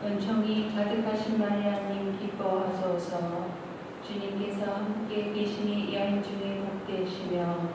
은총이 가득하신 마리아님 기뻐하소서. 주님께서 함께 계시니 여인 중에 복되시며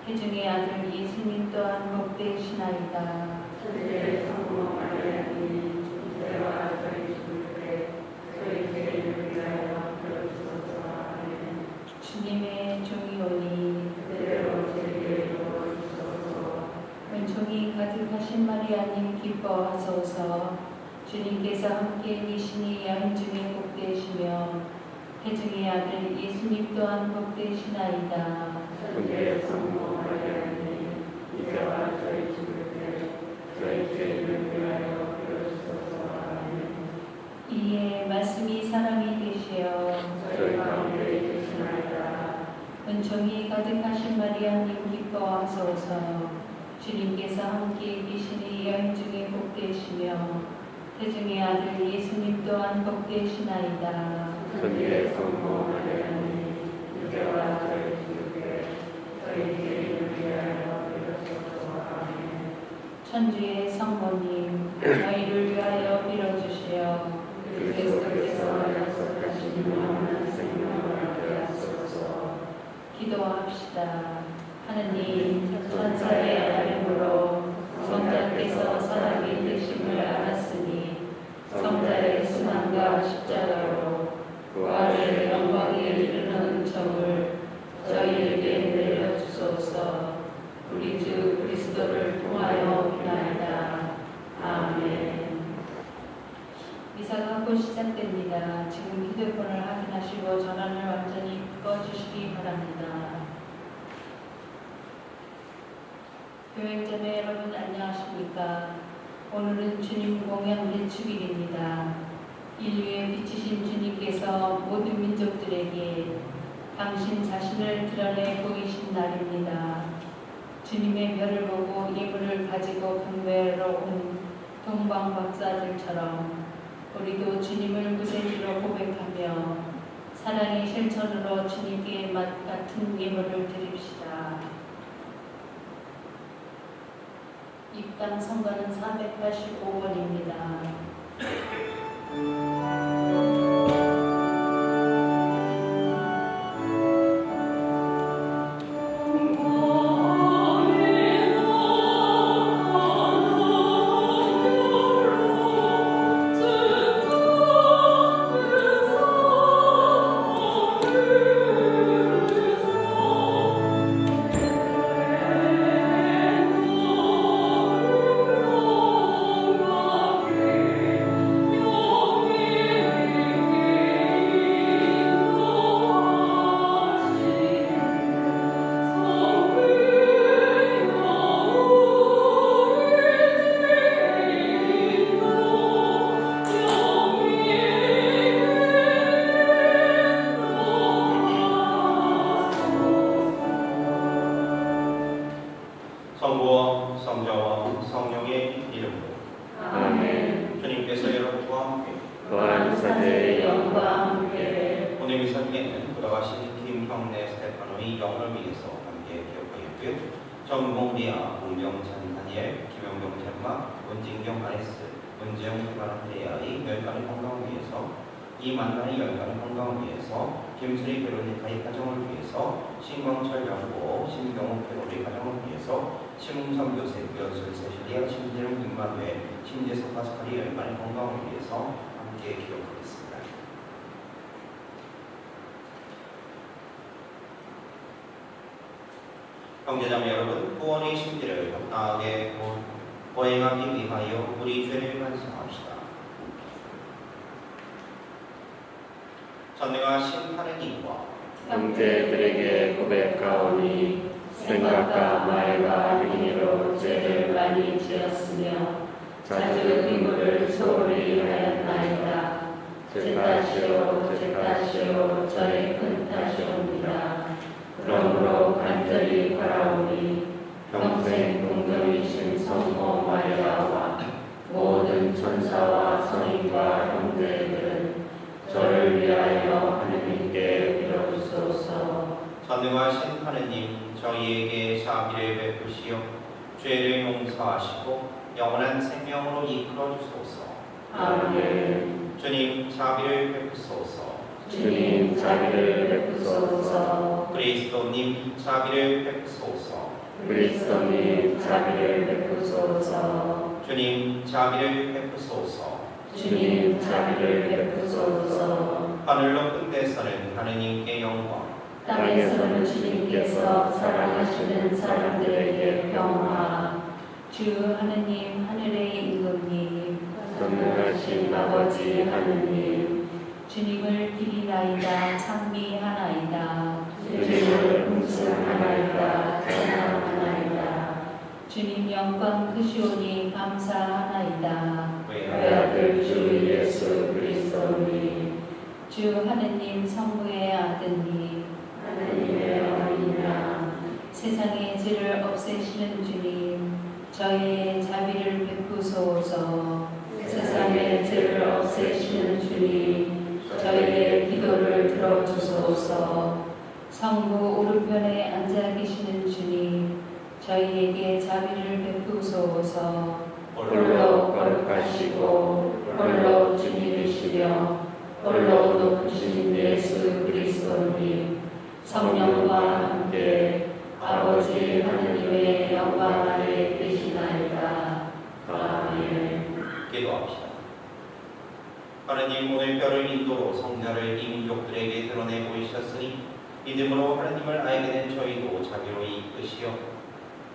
태중의 아들 예수님 또한 복되시나이다. 천주의 성모 마리아님 이제와 저희 죽을 때 저희 죄를 위하여 빌어주소서. 아멘. 주님의 종이 오니 그대로 제게 이루어주소서. 은총이 가득하신 마리아님 기뻐하소서. 주님께서 함께 계시니 여인 중에 복되시며 태중의 아들 예수님 또한 복되시나이다. 천주의 성모 마리아님 이제와 저희 죽을 때 저희 죄를 위하여 빌어주소서. 아멘. 이에 말씀이 사람이 되시어 저희 가운데 계시나이다. 은총이 가득하신 마리아님 기뻐하소서. 주님께서 함께 계시니 여인 중에 복되시며 태중의 아들 예수님 또한 복되시나이다. 천주의 성모 마리아님 이제와 저희 죽을 때 저희 죄를 위하여 빌어주소서. 아멘. 천주의 성모님 저희를 위하여 빌어주시어 그리스도께서 약속하신 영원한 생명을 얻게 하소서. 기도합시다. 하느님, 천사의 알림으로 성자께서 사람이 되심을 알았으니 성자의 순환과 십자가로 부활의 영광에 이르는 은총을 저희에게 내려주소서. 우리 주 그리스도를 통하여 비나이다. 아멘. 미사가 곧 시작됩니다. 지금 휴대폰을 확인하시고 전원을 완전히 꺼주시기 바랍니다. 교회자매 여러분 안녕하십니까? 오늘은 주님 공양 대축일입니다. 인류에 비치신 주님께서 모든 민족들에게 당신 자신을 드러내 보이신 날입니다. 주님의 별을 보고 예물을 가지고 경배하러 온 동방 박사들처럼 우리도 주님을 구세주로 고백하며 사랑의 실천으로 주님께 맛 같은 예물을 드립시다. 입당 성가는 485번입니다. 성부와 성자와 성령의 이름으로 아멘. 주님께서 여러분과 함께 또한 사제의 영과 함께 오늘 미사에는 돌아가신 김형래 스테파노의 영을 위해서 함께 기억하였고요. 정봉리아, 문병찬 다니엘, 김영경 잼마, 문진경 아레스, 문재영 마라테아의 열간의 건강을 위해서 이만나의 열간의 건강을 위해서 김수리 베로니카의 가정을 위해서 신광철 영고, 신경호 베로리 가정을 위해서 심웅성 요셉, 연술 세실리아, 심재룡 임마누엘, 심재석 파스칼이 열간의 건강을 위해서 함께 기억하겠습니다. 형제자매 여러분, 구원의 신비를 합당하게 보행하기 위하여 우리 죄를 반성합시다. 전능하신 하느님과 형제들에게 고백하오니 생각과 말과 행위로 죄를 많이 지었으며 자주 의무를 소홀히 하였나이다. 제 탓이요 제 탓이요 저의 큰 탓이옵니다. 그러므로 간절히 바라오니 평생 동정이신 성모 마리아와 모든 천사와 성인과 형제들은 저를 위하여 하느님께 빌어주소서. 전능하신 하느님, 저희에게 자비를 베푸시어 죄를 용서하시고 영원한 생명으로 이끌어 주소서. 아멘. 주님 자비를 베푸소서. 주님 자비를 베푸소서. 그리스도님 자비를 베푸소서. 그리스도님 자비를 베푸소서. 주님 자비를 베푸소서. 주님 자비를 베푸소서. 하늘 높은 데서는 하느님께 영광, 땅에서는 주님께서 사랑하시는 사람들에게 평화. 주 하느님 하늘의 임금님 전능하신 아버지 하느님, 주님을 비리나이다 찬미하나이다. 주님을 풍성하나이다 찬양하나이다. 주님 영광 크시오니 감사하나이다. 외아들 주 예수 그리스도님, 주 하느님 성부의 아드님 하느님의 어린이나 세상의 죄를 없애시는 주님 저희의 자비를 베푸소서. 세상의 죄를 없애시는 주님 저희의 기도를 들어주소서. 성부 오른편에 앉아 계시는 주님 저희에게 자비를 베푸소서. 홀로 거룩하시고 홀로 주님이시며 홀로 높으신 예수 그리스도님 성령과 함께 아버지 하느님의 영광 아래 계시나이다. 아멘. 기도합시다. 하나님, 오늘 별을 인도로 성자를 이 민족들에게 드러내 보이셨으니 믿음으로 하나님을 알게 된 저희도 자비로이 이끄시어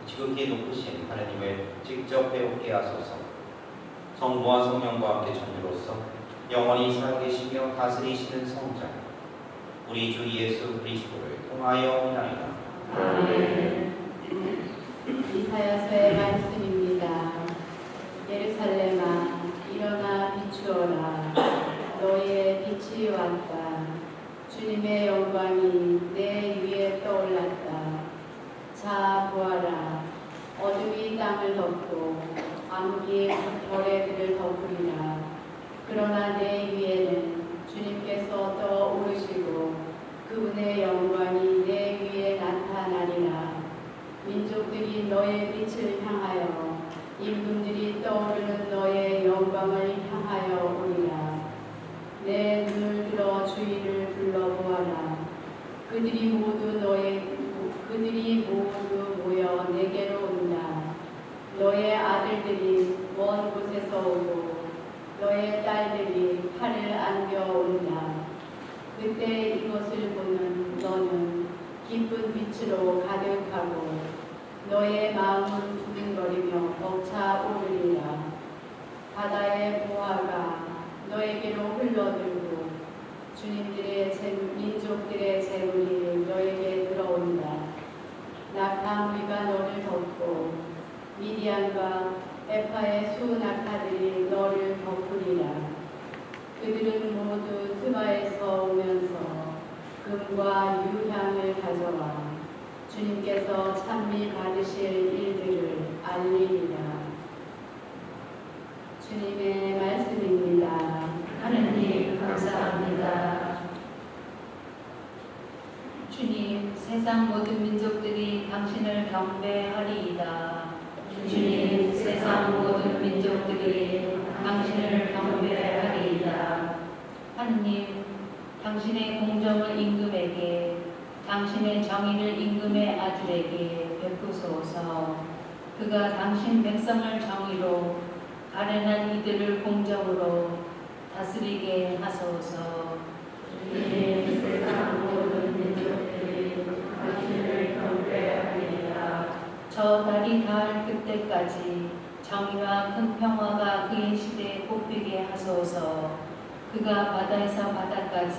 지극히 높으신 하나님을 직접 배우게 하소서. 성부와 성령과 함께 천주로서 영원히 살아계시며 다스리시는 성자 우리 주 예수 그리스도를 통하여 나이다. 아멘. 이사야서의 말씀입니다. 예루살렘아 일어나 비추어라. 너희의 빛이 왔다. 주님의 영광이 내 위에 떠올랐다. 자 보아라. 어둠이 땅을 덮고 암흑이 벌레들을 덮으리라. 그러나 내 위에는 주님께서 떠오르시고 그분의 영광이 내 위에 나타나리라. 민족들이 너의 빛을 향하여 임금들이 떠오르는 너의 영광을 향하여 오리라. 내 눈을 들어 주위를 둘러보아라. 그들이 모두 모여 내게로 온다. 너의 아들들이 먼 곳에서 오고 너의 딸들이 팔을 안겨 온다. 그때 이것을 보는 너는 기쁜 빛으로 가득하고 너의 마음은 두근거리며 벅차 오르리라. 바다의 보화가 너에게로 흘러들고 민족들의 재물이 너에게 들어온다. 낙타무리가 너를 덮고 미디안과 에파의 수 낙타들이 너를 덮으리라. 그들은 모두 스바에서 오면서 금과 유향을 가져와 주님께서 찬미 받으실 일들을 알리리라. 주님의 말씀입니다. 하느님 감사합니다. 주님, 세상 모든 민족들이 당신을 경배하리이다. 주님, 세상 모든 민족들이 당신을 경배하리이다. 하느님, 당신의 공정을 임금에게, 당신의 정의를 임금의 아들에게 베푸소서. 그가 당신 백성을 정의로, 가련한 이들을 공정으로 다스리게 하소서. 주님, 세상 모든 민족들이 당신을 경배하리이다. 저 달이 닿을 그때까지 정의와 큰 평화가 그의 시대에 꼽히게 하소서. 그가 바다에서 바다까지,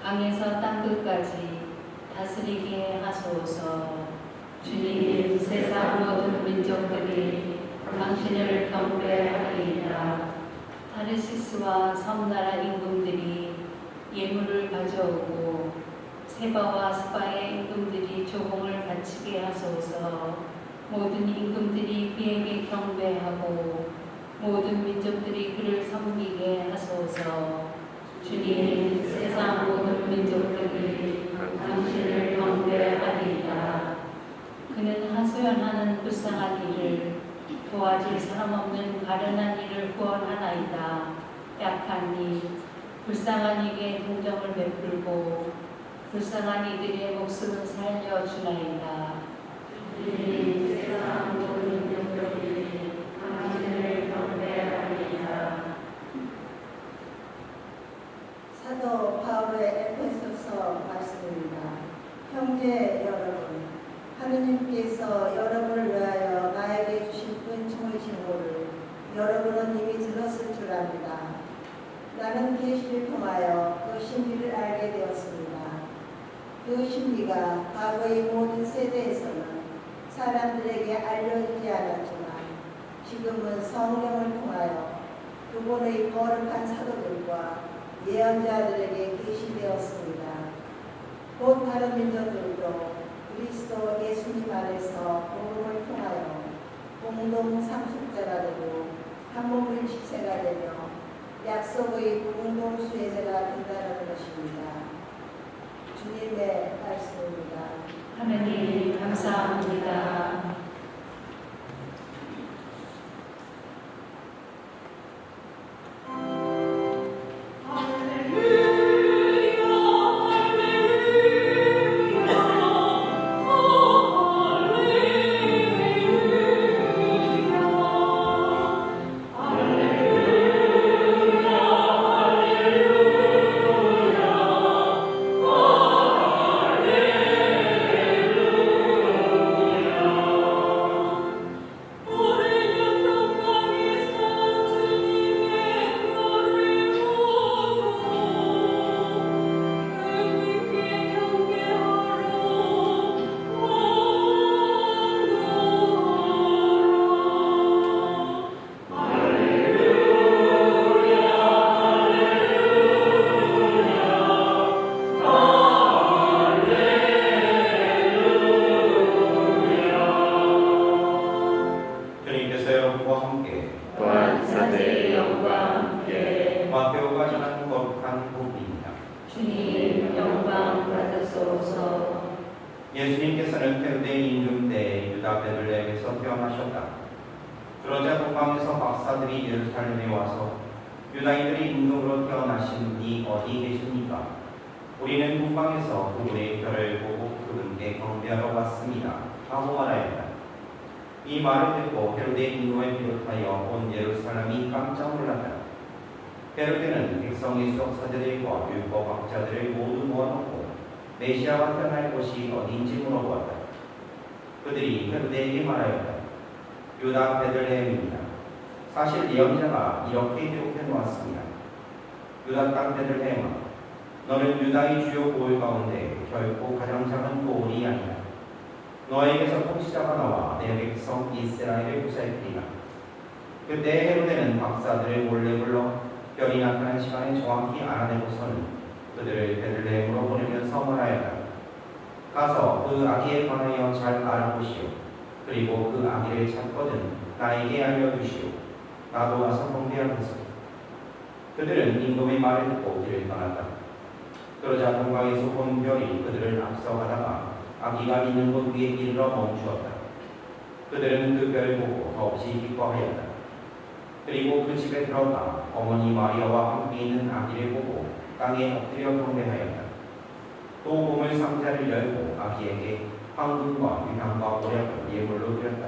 강에서 땅끝까지 다스리게 하소서. 주님, 세상 모든 민족들이 당신을 경배하리이다. 타르시스와 섬나라 임금들이 예물을 가져오고 세바와 스바의 임금들이 조공을 바치게 하소서. 모든 임금들이 그에게 경배하고 모든 민족들이 그를 섬기게 하소서. 주님, 세상 모든 민족들이 당신을 경배하리이다. 그는 하소연하는 불쌍한 일을 도와줄 사람 없는 가련한 이를 구원하나이다. 하니 불쌍한 이에게 동정을 베풀고 불쌍한 이들의 목숨을 살려주나이다. 주님 세상 모든 민족들이 당신을 경배하리이다. 사도 바울의 에베소서 말씀입니다. 형제 여러분, 하느님께서 여러분을 위하여 나에게 주신 은총의 징조를 여러분은 이미 들었을 줄 압니다. 나는 계시를 통하여 그 신비를 알게 되었습니다. 그 신비가 과거의 모든 세대에서는 사람들에게 알려지지 않았지만 지금은 성령을 통하여 그분의 거룩한 사도들과 예언자들에게 계시되었습니다. 곧 다른 민족들도 그리스도 예수님 안에서 복음을 통하여 공동 상속자가 되고 한 몸의 지체가 되며 약속의 공동 수혜자가 된다는 것입니다. 주님의 말씀입니다. 하느님 감사합니다. 예수님께서는 헤로데 임금 때 유다 베들레헴에서 태어나셨다. 그러자 동방에서 박사들이 예루살렘에 와서 유다인들이 임금으로 태어나신 분이 어디 계십니까? 우리는 동방에서 그분의 별을 보고 그분께 경배하러 왔습니다. 하고 말하였다. 이 말을 듣고 헤로데 임금을 비롯하여 온 예루살렘이 깜짝 놀랐다. 헤로데는 백성의 수석사제들과 율법학자들을 모두 모아놓고 메시아가 태어날 곳이 어디인지 물어보았다. 그들이 헤로데에게 말하였다. 유다 베들레헴입니다. 사실 예언자가 이렇게 기록해 놓았습니다. 유다 땅 베들레헴아, 너는 유다의 주요 고을 가운데 결코 가장 작은 고을이 아니라 너에게서 통치자가 나와 내 백성 이스라엘을 보살피리라. 그때 헤로데는 박사들을 몰래 불러 별이 나타난 시간에 정확히 알아내고서는 그들을 베들레헴으로 보내면서 말하였다. 가서 그 아기에 관하여 잘 알아보시오. 그리고 그 아기를 찾거든 나에게 알려주시오. 나도 와서 경배하겠소. 그들은 임금의 말을 듣고 길을 떠났다. 그러자 동방에서 본 별이 그들을 앞서가다가 아기가 있는 곳 위에 이르러 멈추었다. 그들은 그 별을 보고 더없이 기뻐하였다. 그리고 그 집에 들어가 어머니 마리아와 함께 있는 아기를 보고 땅에 엎드려 경배하였다. 또 보물 상자를 열고 아기에게 황금과 유향과 모략을 예물로 드렸다.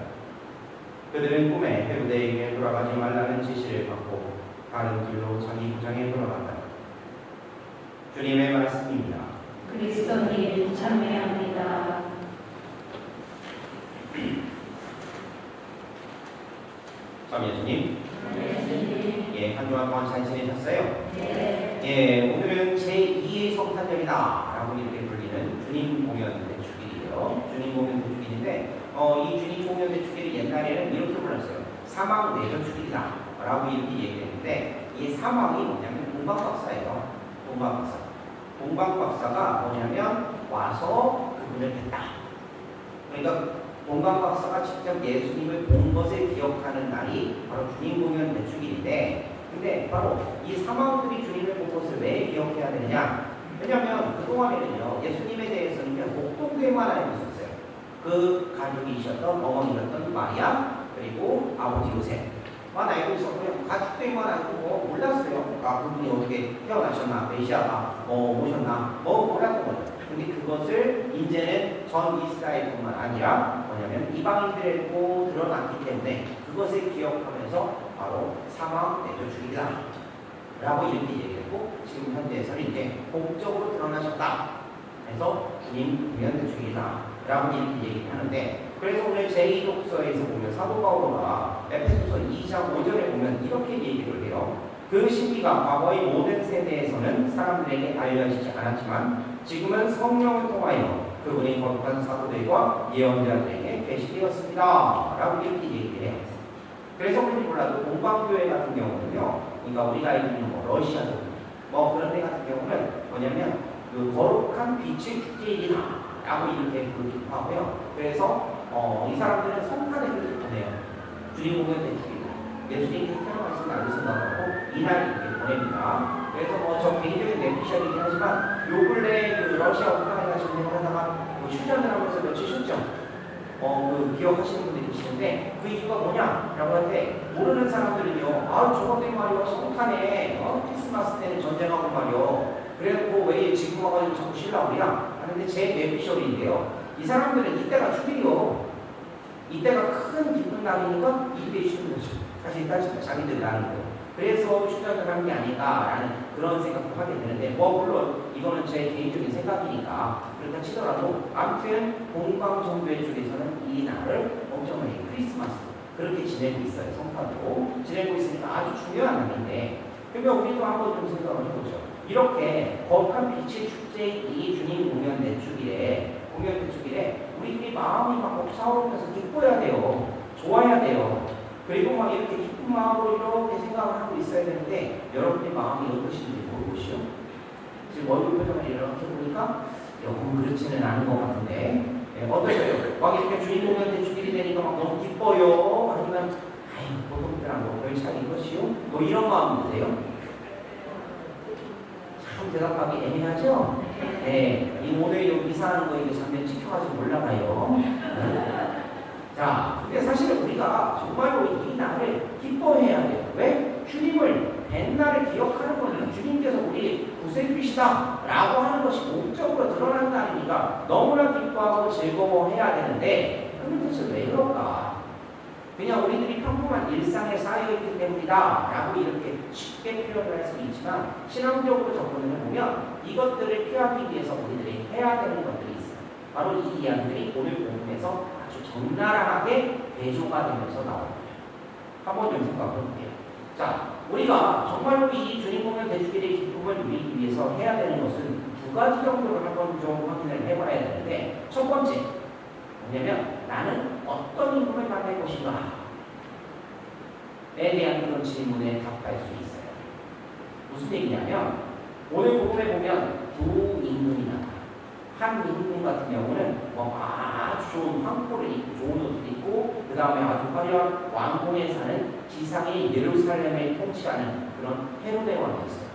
그들은 꿈에 헤로데에게 돌아가지 말라는 지시를 받고 다른 길로 자기 고장에 돌아갔다. 주님의 말씀입니다. 그리스도님 찬미합니다. 참 예수님. 예, 한 주간 동안 잘 지내셨어요? 네. 예, 오늘은 제2의 성탄절이다라고 이렇게 불리는 주님 공연 대축일이에요. 주님 공연 대축일인데, 이 주님 공연 대축일이 옛날에는 이렇게 불렀어요. 사망 내저축일이다라고 이렇게 얘기했는데, 이 사망이 뭐냐면 동방박사예요. 동방박사. 동방박사가 뭐냐면 와서 그분을 뵀다. 그러니까 동방박사가 직접 예수님을 본 것을 기억하는 날이 바로 주님 공연 대축일인데, 근데 바로 이 사망들이 주님을 본 것을 왜 기억해야 되느냐? 왜냐하면 그동안에는요, 예수님에 대해서는 그냥 목동교회만 알고 있었어요. 그 가족이셨던 어머니였던 마리아, 그리고 아버지 요셉만 알고 있었고요. 가족들만 알고 몰랐어요. 그분이 어떻게 태어나셨나, 메시아가 오셨나, 몰랐던 거죠. 근데 그것을 이제는 전 이스라엘뿐만 아니라 뭐냐면 이방인들에게도 드러났기 때문에 그것을 기억하면서 바로 사망 내줘 죽이라 라고 이렇게 얘기했고, 지금 현대에서는 이제 복적으로 드러나셨다 해서 주님 공연 대축이다 라고 이렇게 얘기를 하는데, 그래서 오늘 제2독서에서 보면 사도 바울가 에베소서 2장 5절에 보면 이렇게 얘기를 해요. 그 신비가 과거의 모든 세대에서는 사람들에게 알려지지 않았지만 지금은 성령을 통하여 그분의 거룩한 사도들과 예언자들에게 계시되었습니다 라고 이렇게 얘기를 해요. 그래서 우리 몰라도 동방교회 같은 경우는요, 그러니까 우리가 알고 있는 러시아도 그런 데 같은 경우는 뭐냐면 그 거룩한 빛의 축제이다 라고 이렇게 기도하고요. 그래서 이 사람들은 성탄을 보내요. 주님 공연 대축이다. 예수님이 태어나신 날을 생각하고 이날 이렇게 보냅니다. 그래서 저 개인적인 내피셜이긴 하지만 요 근래 그 러시아 우크라이나 전쟁을 하다가 휴전을 하면서 며칠 쉬었죠. 기억하시는 분들이 계시는데 그 이유가 뭐냐라고 하는데, 모르는 사람들은요, 저것 때문에 말이요, 성탄에 크리스마스 때는 전쟁하고 말이요, 그래갖고 왜 지금 와가지고 자꾸 쉬려고 그러냐 하는데, 제 내피셜인데요, 이 사람들은 이때가 축일이요, 이때가 큰 기쁜 날이니까 이때 쉬는 거죠. 사실 따지면 자기들 나는 거예요. 그래서 휴전을 하는 게 아닐까라는 그런 생각도 하게 되는데, 물론 이거는 제 개인적인 생각이니까 그렇다 치더라도, 아무튼 동방정교회 쪽에서는 이 날을 엄청나게 크리스마스 그렇게 지내고 있어요. 성탄으로 지내고 있으니까 아주 중요한 날인데, 그러면 우리도 한번 좀 생각을 해보죠. 이렇게 거룩한 빛의 축제인 이 주님 공연 대축일에 우리들이 마음이 막 벅차오르면서 기뻐야 돼요. 좋아야 돼요. 그리고 막 이렇게 기쁜 마음으로 이렇게 생각을 하고 있어야 되는데, 여러분의 마음이 어떠신지 모르겠어요. 지금 얼굴 표정을 이렇게 보니까 영 그렇지는 않은 것 같은데, 어떠세요? 막 이렇게 주님 공연 대축일이 되니까 막 너무 기뻐요. 아니면 보통들랑 별 차이인 것이요? 이런 마음 드세요? 참 대답하기 애매하죠? 네, 이 오늘 이사하는 거 이거 잠깐 찍혀가지고 올라가요. 자, 근데 사실은 우리가 정말로 이 날을 기뻐해야 돼요. 왜? 주님을 뵌날을 기억하는 거는 주님께서 우리 구세주시다 라고 하는 것이 목적으로 드러난 날이니까 너무나 기뻐하고 즐거워해야 되는데, 그럼 도대체 왜 그럴까? 그냥 우리들이 평범한 일상에 쌓여있기 때문이다 라고 이렇게 쉽게 표현을 할 수 있지만, 신앙적으로 접근을 해보면 이것들을 피하기 위해서 우리들이 해야 되는 것들이 있어요. 바로 이 이야기들이 오늘 본문에서 아주 적나라하게 대조가 되면서 나옵니다. 한번 좀 생각해 볼게요. 자, 우리가 정말로 이 주님 공연 대축일의 기쁨을 누리기 위해서 해야 되는 것은 두 가지 정도를 한번 좀 확인을 해봐야 되는데, 첫 번째 뭐냐면 나는 어떤 임금을 만날 것인가에 대한 그런 질문에 답할 수 있어요. 무슨 얘기냐면, 오늘 본문에 보면 두 임금이 나와요. 한 임금 같은 경우는 아주 좋은 황포를 입고 좋은 옷을 입고 그 다음에 아주 화려한 왕궁에 사는 지상의 예루살렘을 통치하는 그런 헤로데 왕이었어요.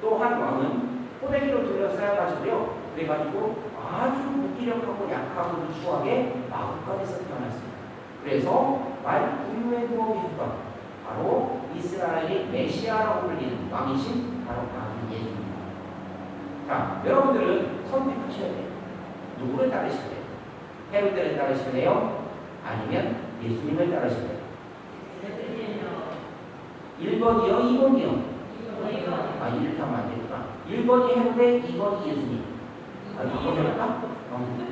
또 한 왕은 호레기로 둘러싸여가지고요, 그래가지고 아주 무기력하고 약하고 추하게 마구간에서 태어났습니다. 그래서 말구유에 들어오게 했던 바로 이스라엘의 메시아라고 불리는 왕이신 바로 예수입니다. 자, 여러분들은 선택하셔야 돼요. 누구를 따르실래요? 헤로데를 따르실래요? 아니면 예수님을 따르실래요? 1번이요? 2번이요? 이렇게 하면 안 되구나. 1번이 헤로데, 2번이 예수님. 바꿔볼까?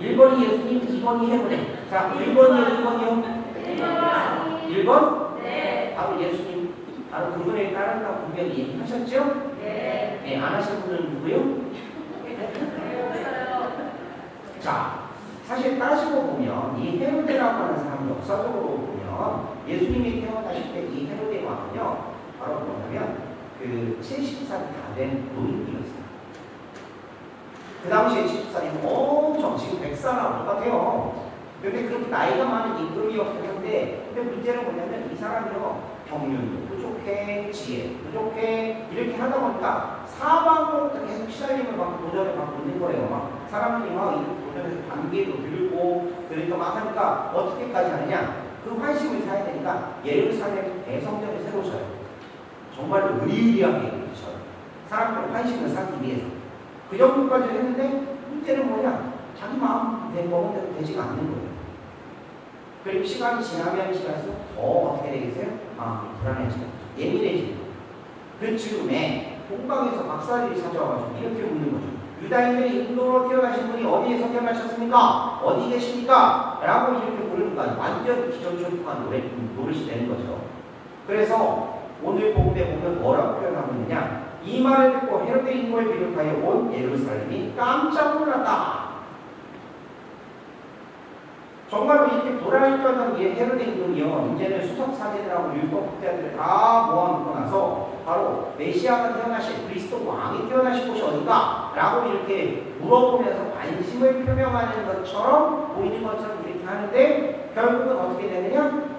1번이 예수님, 2번이 헤로데. 자, 1번이요? 2번이요? 1번? 네. 바로 예수님, 바로 그분에 따른다고 분명히 얘기하셨죠? 네. 네, 안 하신 분은 누구요? 자, 사실 따지고 보면 이 헤로데라고 하는 사람 역사적으로 보면 예수님이 태어나실 때 이 헤로데 왕은요, 바로 뭐냐면 그 70살이 다 된 노인이었어요. 그 당시에 70살이면 엄청, 지금 100살하고 똑같아요. 근데 그렇게 나이가 많은 임금이었긴 한데, 근데 문제는 뭐냐면 이 사람이요, 경륜도 부족해, 지혜 부족해, 이렇게 하다 보니까 사방으로부터 계속 시달림을 받고 도전을 받고 있는 거예요. 막 사람들이 막 이렇게 도전해서 관계도 들고, 그러니까 막 하니까 어떻게까지 하느냐, 그 환심을 사야 되니까 예루살렘 대성전을 새로 져요. 정말로 의리하게 사람들의 관심을 사기 위해서. 그 정도까지 했는데 문제는 뭐냐? 자기 마음 내 먹은 되지가 않는 거예요. 그리고 시간이 지나면 지날수록 더 어떻게 되겠어요? 마음이 불안해지고 예민해지고. 그 즈음에 동방에서 박사들이 찾아와가지고 이렇게 묻는 거죠. 유다인들이 인도로 태어나신 분이 어디에서 태어나셨습니까? 어디 계십니까? 라고 이렇게 물는 거예요. 완전 기존초특한 노릇이 되는 거죠. 그래서 오늘 복음에 보면 뭐라고 표현하고 있느냐? 이 말을 듣고 헤로데 인고를 비롯하여 온 예루살렘이 깜짝 놀랐다. 정말로 이렇게 돌아있던 이 헤로데 인고는요, 이제는 수석 사제들하고 율법 학자들을 다 모아놓고 나서 바로 메시아가 태어나실 그리스도 왕이 태어나실 곳이 어딘가? 라고 이렇게 물어보면서 관심을 표명하는 것처럼 보이는 것처럼 이렇게 하는데 결국은 어떻게 되느냐?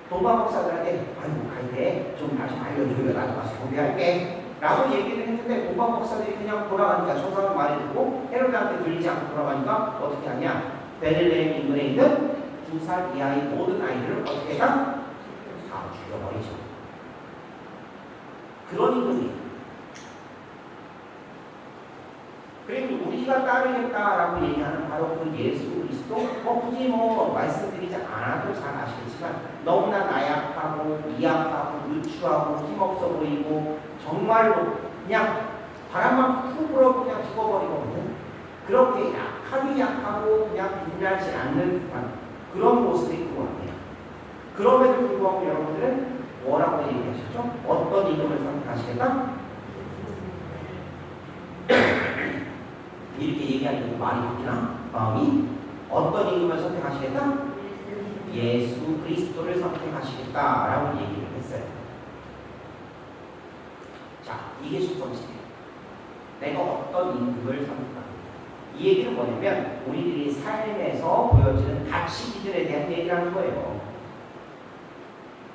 도마 목사들한테 아이고 갈때 좀 다시 알려줘요. 나도 가서 소개할게. 라고 얘기를 했는데 도마 목사들이 그냥 돌아가니까 천사가 말을 듣고 헤로데한테 들리지 않고 돌아가니까 어떻게 하냐? 베들레헴 인근에 있는 2살 이하의 모든 아이들을 어떻게 해서 다 죽여버리죠. 그런 인근이에요. 그리고 우리가 따르겠다라고 얘기하는 바로 그 예수 그리스도 굳이 말씀드리지 않아도 잘 아시겠지만 너무나 나약하고 미약하고 유추하고 힘없어 보이고 정말로 그냥 바람만 푹 불어 그냥 죽어버리거든요. 그렇게 약하고 그냥 빛나지 않는 듯한 그런 모습이 그거 아니에요. 그럼에도 불구하고 여러분들은 뭐라고 얘기하셨죠? 어떤 이름을 선택하시겠다? 이렇게 얘기하니까 말이 바뀌나? 마음이 어떤 임금을 선택하시겠다? 예수 그리스도를 선택하시겠다라고 얘기를 했어요. 자, 이게 첫 번째예요. 내가 어떤 임금을 선택하겠다. 이 얘기는 뭐냐면 우리들이 삶에서 보여지는 가치 기준에 대한 얘기를 하는 거예요.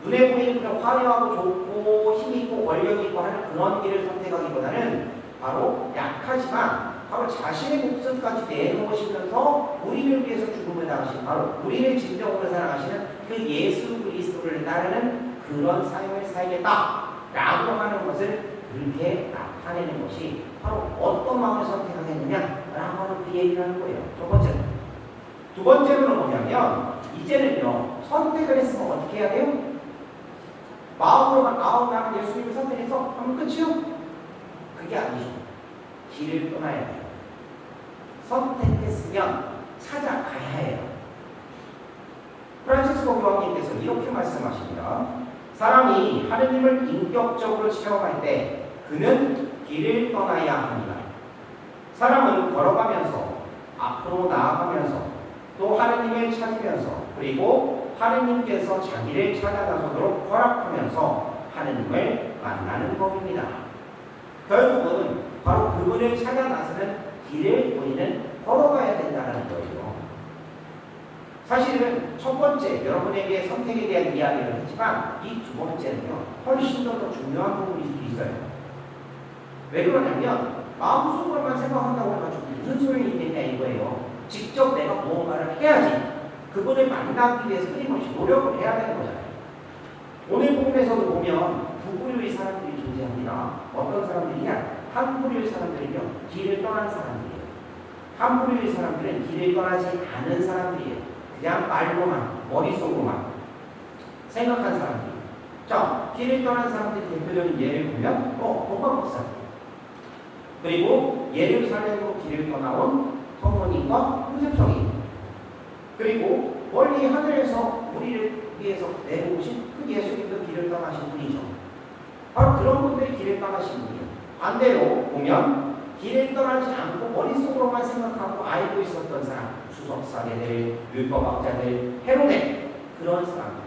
눈에 보이는 그런 화려하고 좋고 힘있고 권력있고 하는 그런 길을 선택하기보다는 바로 약하지만 바로 자신의 목숨까지 내놓으시면서 우리를 위해서 죽음을 당하신 바로 우리를 진정으로 사랑하시는 그 예수 그리스도를 따르는 그런 삶을 살겠다라고 하는 것을 그렇게 나타내는 것이 바로 어떤 마음을 선택하겠느냐라고 하는 그 얘기를 하는 거예요. 첫 번째는. 두 번째로는 뭐냐면 이제는요 선택을 했으면 어떻게 해야 돼요? 마음으로만 나는 예수님을 선택해서 하면 끝이요? 그게 아니죠. 길을 떠나야 돼요. 선택했으면 찾아가야 해요. 프란치스코 교황님께서 이렇게 말씀하십니다. 사람이 하느님을 인격적으로 체험할 때 그는 길을 떠나야 합니다. 사람은 걸어가면서 앞으로 나아가면서 또 하느님을 찾으면서 그리고 하느님께서 자기를 찾아 나서도록 허락하면서 하느님을 만나는 법입니다. 결국은 바로 그분을 찾아 나서는 길을 우리는 걸어가야 된다는 거예요. 사실은 첫 번째 여러분에게 선택에 대한 이야기를 했지만 이 두 번째는요 훨씬 더 중요한 부분일 수도 있어요. 왜 그러냐면 마음속으로만 생각한다고 해가지고 무슨 소용이 있겠냐 이거예요. 직접 내가 무언가를 해야지 그분을 만나기 위해서 끊임없이 노력을 해야 되는 거잖아요. 오늘 복음에서도 보면 두 부류의 사람들이 존재합니다. 어떤 사람들이냐? 한 부류의 사람들은요 길을 떠난 사람들이에요. 한 부류의 사람들은 길을 떠나지 않은 사람들이에요. 그냥 말로만 머릿속으로만 생각한 사람들이에요. 자, 길을 떠난 사람들의 대표적인 예를 보면 동방박사 그리고 예루살렘으로 길을 떠나온 성모님과 요셉성이 그리고 멀리 하늘에서 우리를 위해서 내려오신 그 예수님도 길을 떠나신 분이죠. 바로 그런 분들이 길을 떠나신 분이에요. 반대로 보면 길을 떠나지 않고 머릿속으로만 생각하고 알고 있었던 사람 수석사제들, 율법학자들, 헤로데 그런 사람들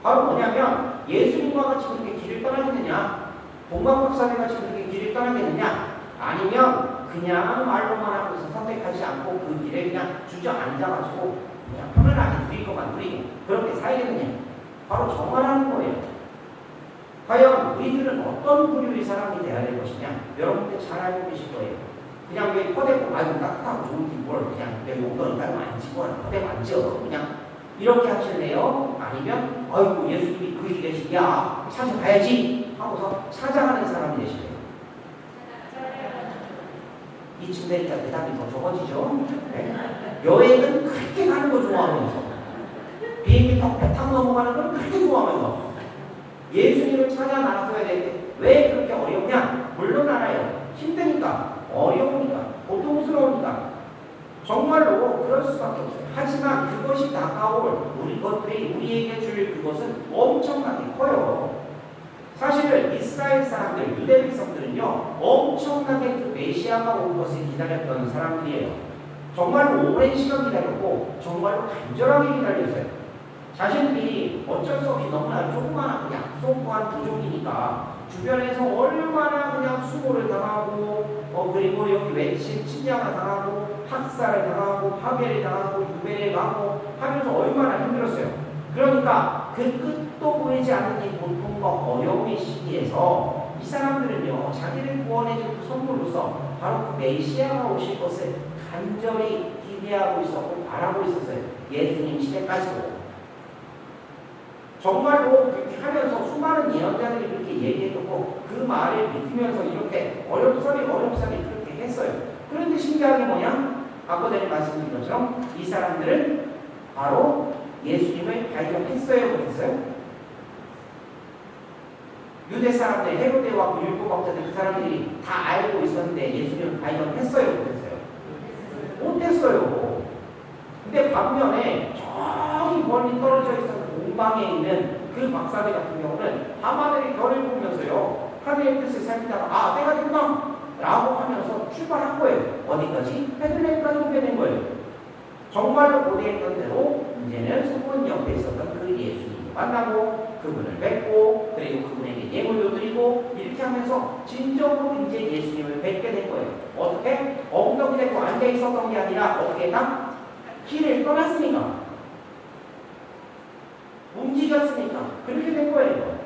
바로 뭐냐면 예수님과 같이 그렇게 길을 떠나겠느냐 동방박사들 같이 그렇게 길을 떠나겠느냐 아니면 그냥 말로만 하고서 선택하지 않고 그 길에 그냥 주저앉아가지고 그냥 편안하게 누릴 것만 누리고 그렇게 살겠느냐 바로 정말하는 거예요. 과연 우리들은 어떤 부류의 사람이 되어야 될 것이냐 여러분들 잘 알고 계실 거예요. 그냥 왜 퍼대고 아이고 따뜻하고 좋은 뭘 그냥 내 용돈을 따로 안 치고 퍼대고 앉아 그냥 이렇게 하실래요? 아니면 아이고 예수님이 그 길에 계시야 찾아가야지 하고서 찾아가는 사람이 되실래요? 이쯤 되니까 대답이 더 적어지죠. 네? 여행은 그렇게 가는 거 좋아하면서 비행기 타고 배 타고 넘어가는 걸 그렇게 좋아하면서 예수님을 찾아 나서야 되는데 왜 그렇게 어렵냐? 물론 알아요. 힘드니까, 어려우니까, 고통스러우니까 정말로 그럴 수밖에 없어요. 하지만 그것이 다가올 것들이 우리에게 줄 그것은 엄청나게 커요. 사실은 이스라엘 사람들, 유대 백성들은요 엄청나게 그 메시아가 올 것을 기다렸던 사람들이에요. 정말로 오랜 시간 기다렸고 정말로 간절하게 기다렸어요. 자신들이 어쩔 수 없이 너무나 조그마한 약속한 부족이니까 주변에서 얼마나 그냥 수고를 당하고 그리고 여기 외침 침략을 당하고 학살을 당하고 파괴를 당하고 유배를 가고 하면서 얼마나 힘들었어요. 그러니까 그 끝도 보이지 않는 이 고통과 어려움의 시기에서 이 사람들은요 자기를 구원해줄 그 선물로서 바로 그 메시아가 오실 것을 간절히 기대하고 있었고 바라고 있었어요. 예수님 시대까지도. 정말로 그렇게 하면서 수많은 예언자들이 그렇게 얘기해줬고 그 말을 믿으면서 이렇게 어렵사리 그렇게 했어요. 그런데 신기한 게 뭐냐? 아까 전에 말씀드린 것처럼 이 사람들은 바로 예수님을 발견했어요, 못했어요? 유대 사람들, 헤로데와 그 율법학자들 그 사람들이 다 알고 있었는데 예수님을 발견했어요, 못했어요? 못했어요. 근데 반면에 저기 멀리 떨어져 있었던 공방에 있는 그 박사들 같은 경우는 밤하늘의 별을 보면서요 하늘의 뜻을 살피다가 아 때가 됐구나 라고 하면서 출발한 거예요. 어디까지? 베들레헴까지 오게 된 거예요. 정말로 고대했던 대로 이제는 소문 옆에 있었던 그 예수님을 만나고 그분을 뵙고 그리고 그분에게 예물도 드리고 이렇게 하면서 진정으로 이제 예수님을 뵙게 된 거예요. 어떻게? 엉덩이 대고 앉아 있었던 게 아니라 어떻게 딱 길을 떠났으니까 움직였으니까 그렇게 된 거예요.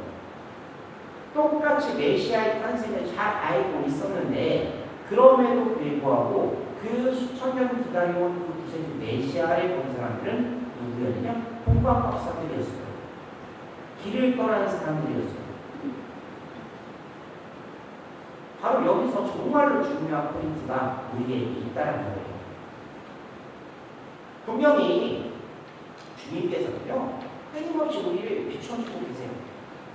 똑같이 메시아의 탄생을 잘 알고 있었는데 그럼에도 불구하고 그 수천 년 기다려온 그 구세주 메시아를 본 사람들은 누구였냐? 동방 박사들이었어요. 길을 떠나는 사람들이었어요. 바로 여기서 정말로 중요한 포인트가 우리에게 있다는 거예요. 분명히 주님께서는요 끊임없이 우리를 비춰주고 계세요.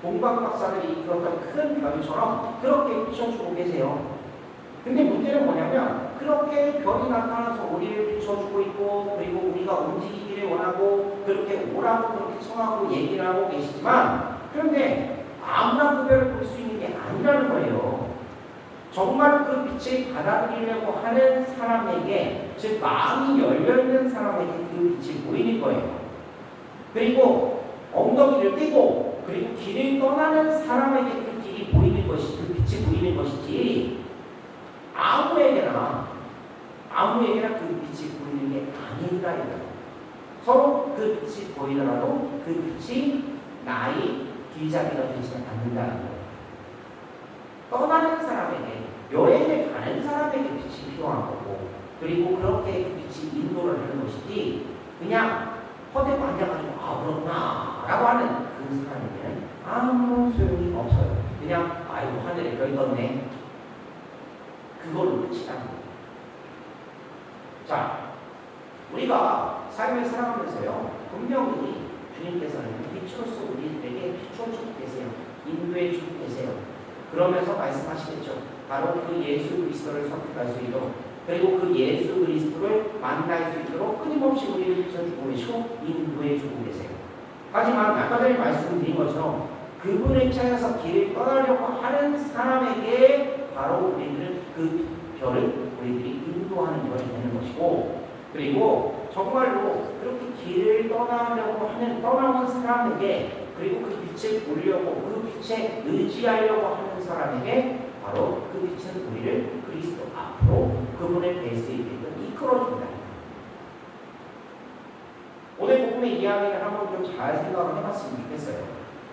동방 박사들이 이끌었던 큰 별처럼 그렇게 비춰주고 계세요. 근데 문제는 뭐냐면 그렇게 별이 나타나서 우리를 비춰주고 있고 그리고 우리가 움직이기를 원하고 그렇게 오라고 그렇게 청하고 얘기를 하고 계시지만 그런데 아무나 그 별을 볼 수 있는 게 아니라는 거예요. 정말 그 빛을 받아들이려고 하는 사람에게 즉 마음이 열려있는 사람에게 그 빛이 보이는 거예요. 그리고 엉덩이를 떼고 그리고 길을 떠나는 사람에게 그 길이 보이는 것이 그 빛이 보이는 것이지 아무에게나 그 빛이 보이는 게 아니라 이거예요. 서로 그 빛이 보이더라도 그 빛이 나의 길잡이가 되지 않는다는 거예요. 떠나는 사람에게 여행을 가는 사람에게 빛이 필요한 거고 그리고 그렇게 그 빛이 인도를 하는 것이지 그냥 허대고 앉아가지고 아 그렇구나 라고 하는 그 사람에게는 아무 소용이 없어요. 그냥 아이고 하늘에 별이 떴네 그걸로 끝이라는 거예요. 자 우리가 삶을 살아가면서요 분명히 주님께서는 빛으로서 우리에게 비춰주고 계세요. 인도해 주고 계세요. 그러면서 말씀하시겠죠. 바로 그 예수 그리스도를 선택할 수 있도록 그리고 그 예수 그리스도를 만날 수 있도록 끊임없이 우리를 비춰주고 계시고 인도해 주고 계세요. 하지만 아까 전에 말씀드린 것처럼 그분을 찾아서 길을 떠나려고 하는 사람에게 바로 우리들은 그 별을 우리들이 인도하는 별이 되는 것이고 그리고 정말로 그렇게 길을 떠나온 사람에게 그리고 그 빛을 보려고 그 빛에 의지하려고 하는 사람에게 바로 그 빛은 우리를 그리스도 앞으로 그분을 뵐 수 있게끔 이끌어준다. 오늘 복음의 이야기를 한번 좀 잘 생각을 해봤으면 좋겠어요.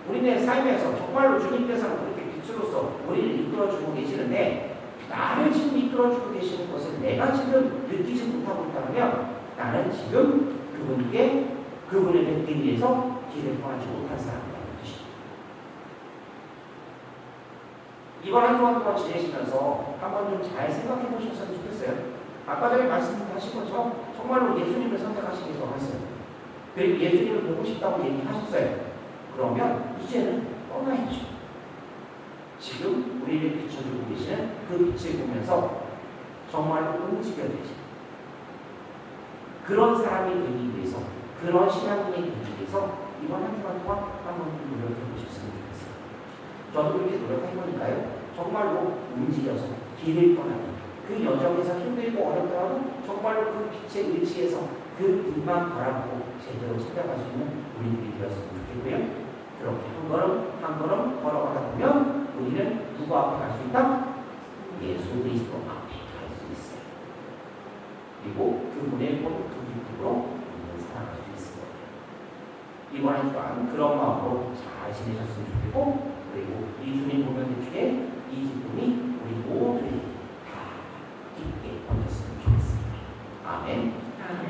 우리네 삶에서 정말로 주님께서는 그렇게 빛으로서 우리를 이끌어주고 계시는데 나를 지금 이끌어주고 계시는 것을 내가 지금 느끼지 못하고 있다면 나는 지금 그분을 뵙기 위해서 길을 떠나지 못한 사람이라는 뜻입니다. 이번 한 주간 동안 지내시면서 한번 좀 잘 생각해 보셨으면 좋겠어요. 아까 전에 말씀하신 것처럼 정말로 예수님을 선택하시기 원하세요. 그리고 예수님을 보고 싶다고 얘기하셨어요. 그러면 이제는 떠나야죠. 지금 우리를 비춰주고 계시는 그 빛을 보면서 정말로 움직여야 되죠. 그런 사람이 되기 위해서, 그런 신앙인이 되기 위해서 이번 한 주간 동안 한번 노력해 보셨으면 좋겠어요. 저도 그렇게 노력해보니까요. 정말로 움직여서 길을 떠나는 그 여정에서 힘들고 어렵더라도 정말로 그 빛에 의지해서 그 빛만 바라보고 제대로 찾아갈 수 있는 우리들이 되었으면 좋겠고요. 그렇게 한 걸음 한 걸음 걸어가다 보면 우리는 누구 앞에 갈 수 있다? 예수 그리스도 앞에 갈 수 있어요. 그리고 그분의 그 기쁨으로 우리는 살아갈 수 있을 거예요. 이번 한 주간 그런 마음으로 잘 지내셨으면 좋겠고, 그리고 이 주님 보면 중에 이 기쁨이 우리 모두에게 다 깊게 번졌으면 좋겠습니다. 아멘. 아멘.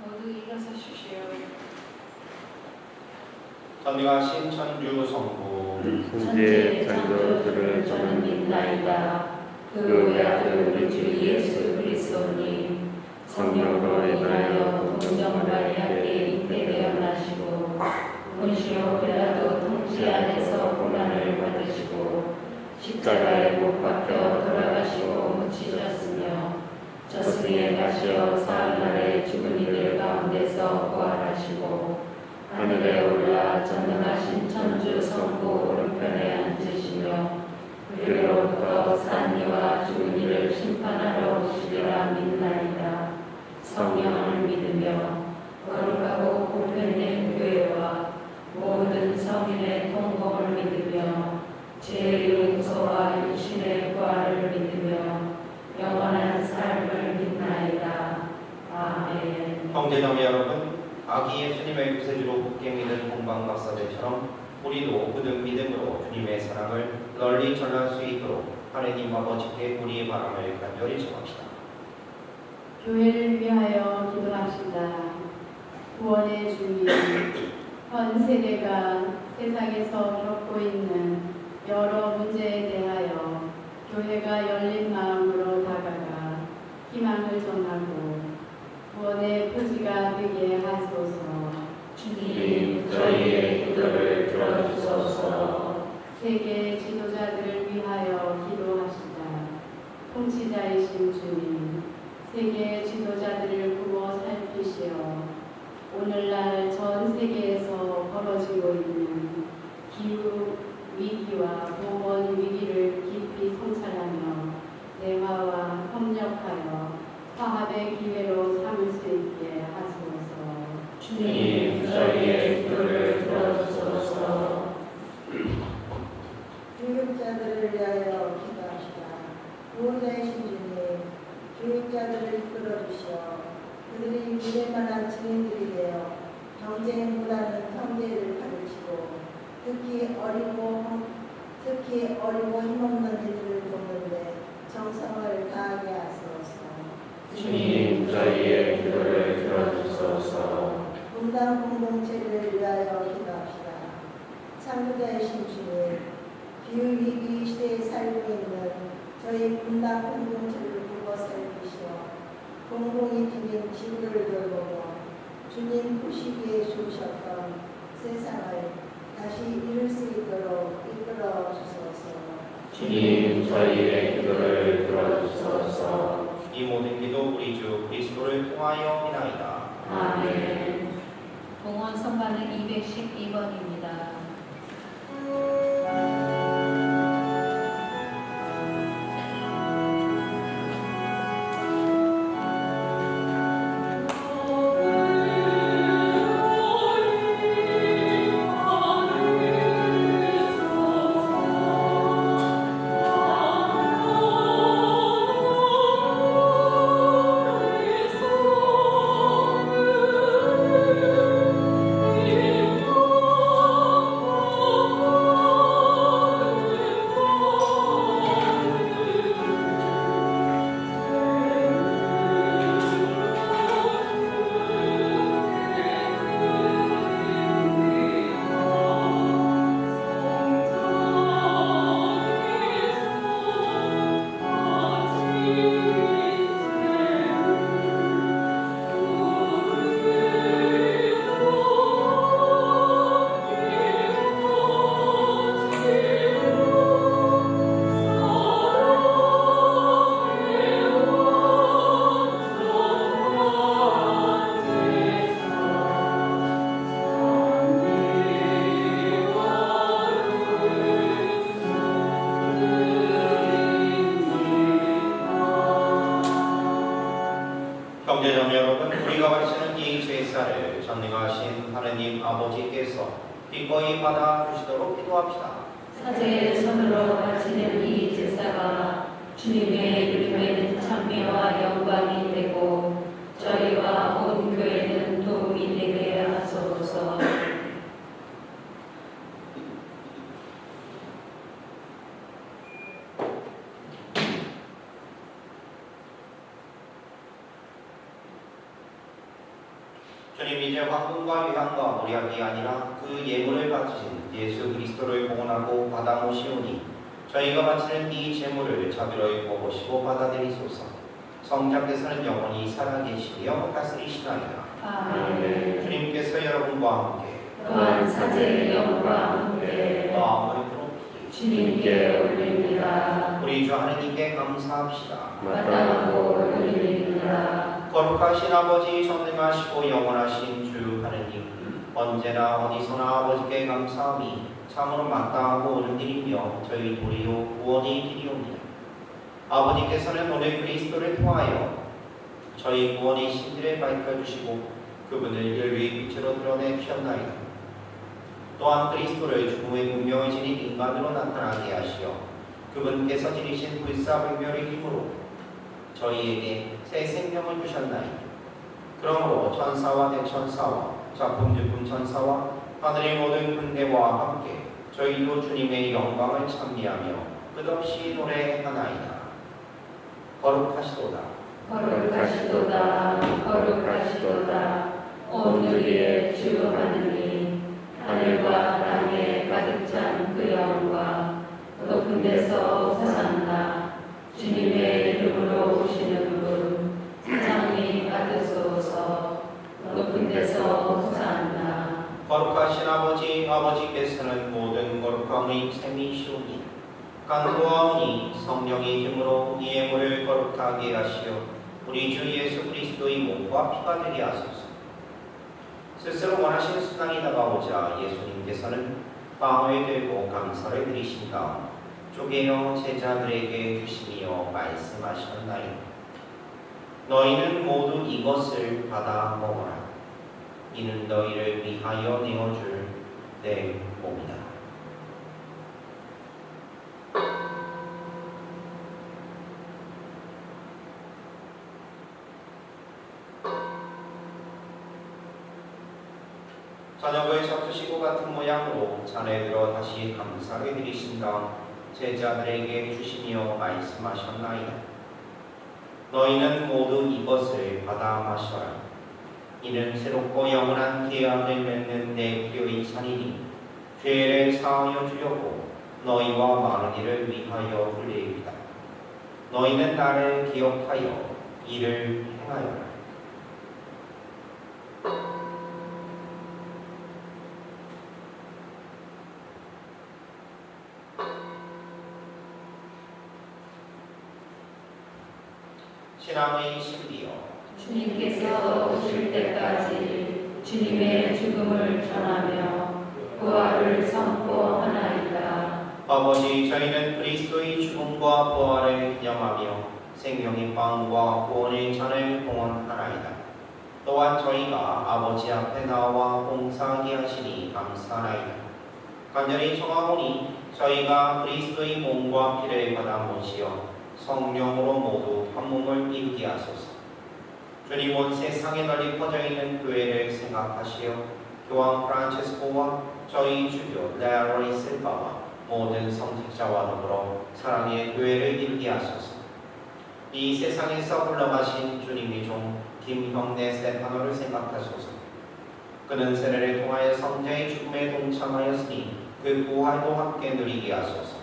모두 일어서십시오. 전능하신 천주 성부 천지의 창조주를 저는 믿나이다. 그 외아들 우리 주 예수 그리스도님 성령으로 인하여 동정 마리아께 잉태되어 나시고 본시오 빌라도 통치 안에서 고난을 받으시고 십자가에 못 박혀 돌아가시고 묻히셨으며 저승에 가시어 사흘날에 죽은 이들 가운데서 부활하시고 하늘에 올라 전능하신 천주 성부 오른편에 앉으시며 그리로부터 산 이와 죽은 이를 심판하러 오시리라 믿나이다. 성령을 믿으며 거룩하고 보편된 교회와 모든 성인의 통곡을 믿으며 죄의 용서와 육신의 부활을 믿으며 영원한 삶을 믿나이다. 아멘. 형제자매 여러분, 아기 예수님의 구세주로 굳게 믿은 본방박사들처럼 우리도 굳은 믿음으로 주님의 사랑을 널리 전할 수 있도록 하느님 아버지께 우리의 바람을 간절히 청합시다. 교회를 위하여 기도합시다. 구원의 주님, 현 세대가 세상에서 겪고 있는 여러 문제에 대하여 교회가 열린 마음으로 다가가 희망을 전하고 구원의 표지가 되게 하소서. 주님, 저희의 기도를 들어주소서. 세계 지도자들을 위하여 기도하시다. 통치자이신 주님, 세계 지도자들을 부어 살피시어 오늘날 전 세계에서 벌어지고 있는 기후 위기와 보건 위기를 깊이 성찰하며 대화와 협력하여 화합의 기회로 삼을 수 있게 하소서. 주님, 저희의 기도를 들어주소서. 교육자들을 위하여 기도합시다. 구원자이신 주님, 교육자들을 이끌어주시어 그들이 미래만한 증인들이 되어 경쟁보다는 형제를 가르치고 특히 어리고 힘없는 이들을 돕는데 정성을 다하게 하소서. 주님, 저희의 기도를 들어주소서. 분당 공동체를 위하여 기도합시다. 창조자이신 주님, 기후위기 시대에 살고 있는 저희 분당 공동체를 보고 살피시어 공공이 주님 지구를 돌보고 주님 보시기에 주셨던 세상을 다시 이룰 수 있도록 이끌어 주소서. 주님, 저희의 기도를 들어주소서. 이 모든 기도 우리 주 그리스도를 통하여 이나이다. 아멘. 봉헌 성가는 212번입니다. 주님 아버지께서 기꺼이 받아주시도록 기도합시다. 사제의 손으로 바치는 이 제사가 주님의 이름에는 찬미와 영광이 되고 저희와 온 교회는 도움이 되게 하소서. 주님, 이제 황금과 유향과 모략이 아니라 그 예물을 바치신 예수 그리스도를 공헌하고 받아 모시오니 저희가 바치는 이 제물을 자비로 보시고 받아들이소서. 성자께서는 영원히 살아계시며 다스리시나이다. 아멘. 주님께서 여러분과 함께 또한 사제의 영과 함께 마음을 높이 주님께 올립니다. 우리 주 하느님께 감사합시다. 마땅하고 올립니다. 거룩하신 아버지, 전능하시고 영원하신 주 하느님, 언제나 어디서나 아버지께 감사함이 참으로 마땅하고 옳은 일이며 저희 도리요 구원의 길이옵니다. 아버지께서는 오늘 그리스도를 통하여 저희 구원의 신들을 밝혀주시고 그분을 인류의 빛으로 드러내 주셨나이다. 또한 그리스도를 죽음의 운명을 지닌 인간으로 나타나게 하시어 그분께서 지니신 불사불멸의 힘으로 저희에게 새 생명을 주셨나이다. 그러므로 천사와 대천사와 작품주품 천사와 하늘의 모든 군대와 함께 저희도 주님의 영광을 찬미하며 끝없이 노래하나이다. 거룩하시도다. 거룩하시도다. 거룩하시도다. 오늘의 주 하느님, 하늘과 땅에 가득 찬 그 영광, 높은 데서 호산나. 주님의 이름으로 오시는 분, 사장님 받으소서. 높은 데서 호산나. 거룩하신 아버지, 아버지께서는 모든 거룩함의 셈이시오니 간구하오니 성령의 힘으로 이 예물을 거룩하게 하시어 우리 주 예수 그리스도의 몸과 피가 되게 하소서. 스스로 원하신 순환이 다가오자 예수님께서는 빵을 들고 감사를 드리신 다음 쪼개어 제자들에게 주시며 말씀하셨나이다. 너희는 모두 이것을 받아 먹어라. 이는 너희를 위하여 내어줄 내 몸이다. 저녁을 잡수시고 같은 모양으로 잔에 들어 다시 감사를 드리신 다음 제자들에게 주시며 말씀하셨나이다. 너희는 모두 이것을 받아 마셔라. 이는 새롭고 영원한 계약을 맺는 내 피의 잔이니 죄를 사하여 주려고 너희와 많은 이를 위하여 흘리리이다. 너희는 나를 기억하여 이를 행하여라. 신앙의 신비여, 주님께서 오실 때까지 주님의 죽음을 전하며 부활을 선포하나이다. 아버지, 저희는 그리스도의 죽음과 부활을 기념하며 생명의 빵과 구원의 잔을 봉헌하나이다. 또한 저희가 아버지 앞에 나와 봉사하게 하시니 감사하나이다. 간절히 청하오니 저희가 그리스도의 몸과 피를 받아 모시어 성령으로 모두 한 몸을 이루게 하소서. 주님, 온 세상에 널리 퍼져 있는 교회를 생각하시어 교황 프란체스코와 저희 주교 레아로이 실바와 모든 성직자와 더불어 사랑의 교회를 이루게 하소서. 이 세상에서 흘러가신 주님의 종 김형래 스테파노를 생각하소서. 그는 세례를 통하여 성자의 죽음에 동참하였으니 그 부활도 함께 누리게 하소서.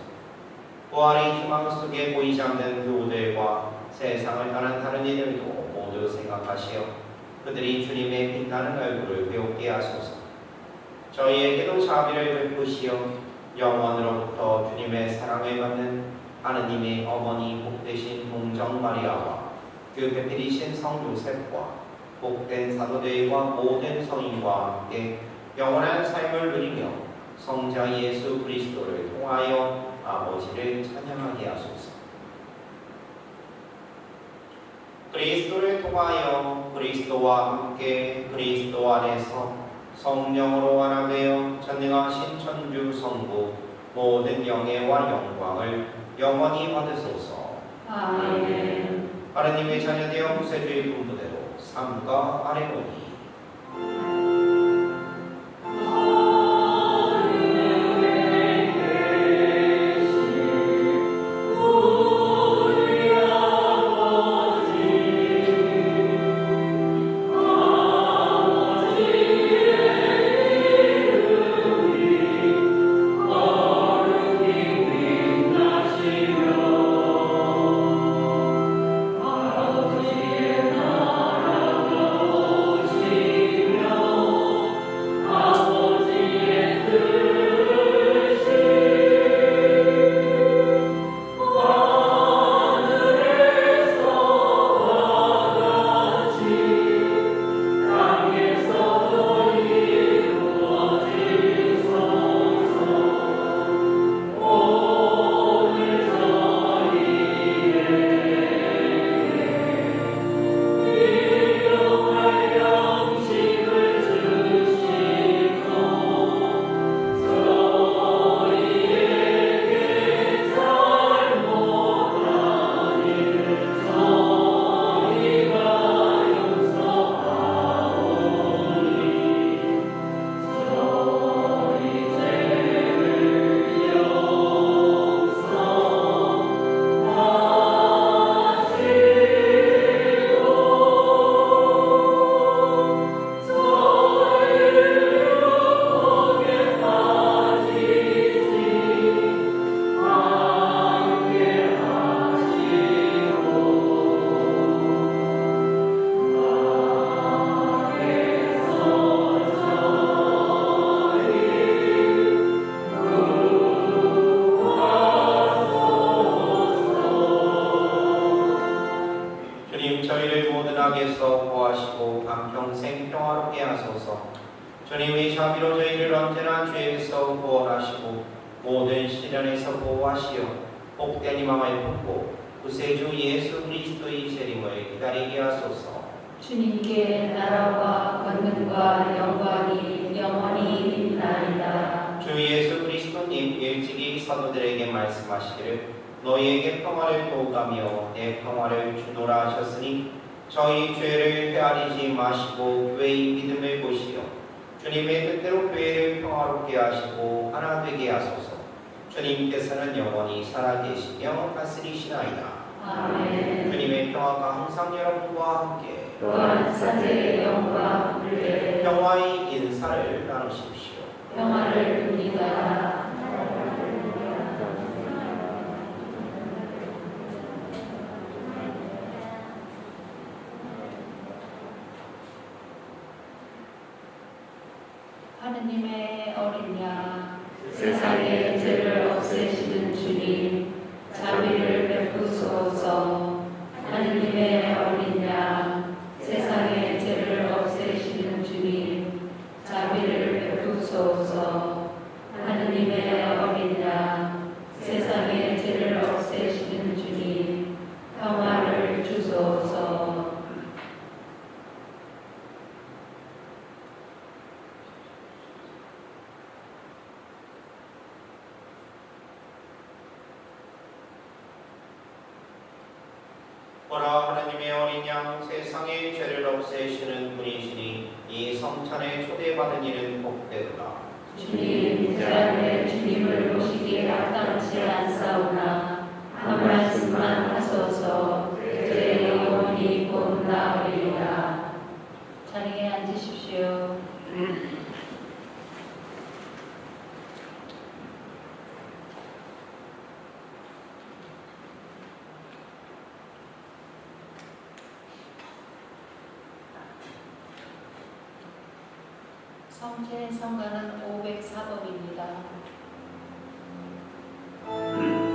부활의 희망 속에 보이지 않는 교우들과 세상을 떠난 다른 이들도 모두 생각하시어 그들이 주님의 빛나는 얼굴을 배우게 하소서. 저희에게도 자비를 베푸시어 영원으로부터 주님의 사랑을 받는 하느님의 어머니 복되신 동정 마리아와 그 배필이신 성 요셉과 복된 사도들과 모든 성인과 함께 영원한 삶을 누리며 성자 예수 그리스도를 통하여 아버지를 찬양하게 하소서. 그리스도를 통하여 그리스도와 함께 그리스도 안에서 성령으로 하나 되어 전능하신 천주 성부 모든 영예와 영광을 영원히 받으소서. 아멘. 하나님의 자녀되어 구세주의 분부대로 삼가 아뢰오니 저희를 모든 악에서 구하시고 한평생 평화롭게 하소서. 주님의 자비로 저희를 언제나 죄에서 구원하시고 모든 시련에서 보호하시어 복된 희망을 품고 구세주 예수 그리스도의 재림을 기다리게 하소서. 주님께 나라와 권능과 영광이 영원히 있나이다. 주 예수 그리스도님 일찍이 사도들에게 말씀하시기를 너희에게 평화를 도우가며 내 평화를 주노라 하셨으니 저희 죄를 헤아리지 마시고 교회의 믿음을 보시어 주님의 뜻대로 교회를 평화롭게 하시고 하나 되게 하소서. 주님께서는 영원히 살아계시며 다스리시나이다. 아멘. 주님의 평화가 항상 여러분과 함께 또한 사제의 영과 함께 평화의 인사를 나누십시오. 평화를 둡니다. 하느님의 어린 양, 세상의 죄를 없애시는 주님, 자비를 베푸소서. 하느님의 어린 양, 세상의 죄를 없애시는 주님, 자비를 베푸소서. 하느님의 어린 양, 세상의 죄를 없애시는 주님, 평화를 주소서. 보라, 하나님의 어린 양, 세상의 죄를 없애시는 분이시니 이 성찬에 초대받은 이는 복되도다. 주님, 제 안에 주님을 모시기에 합당치 않사오나 한 말씀만 하소서. 제 영혼이 곧 나으리라. 자리에 앉으십시오. 성체 성가는 504번입니다. Yeah.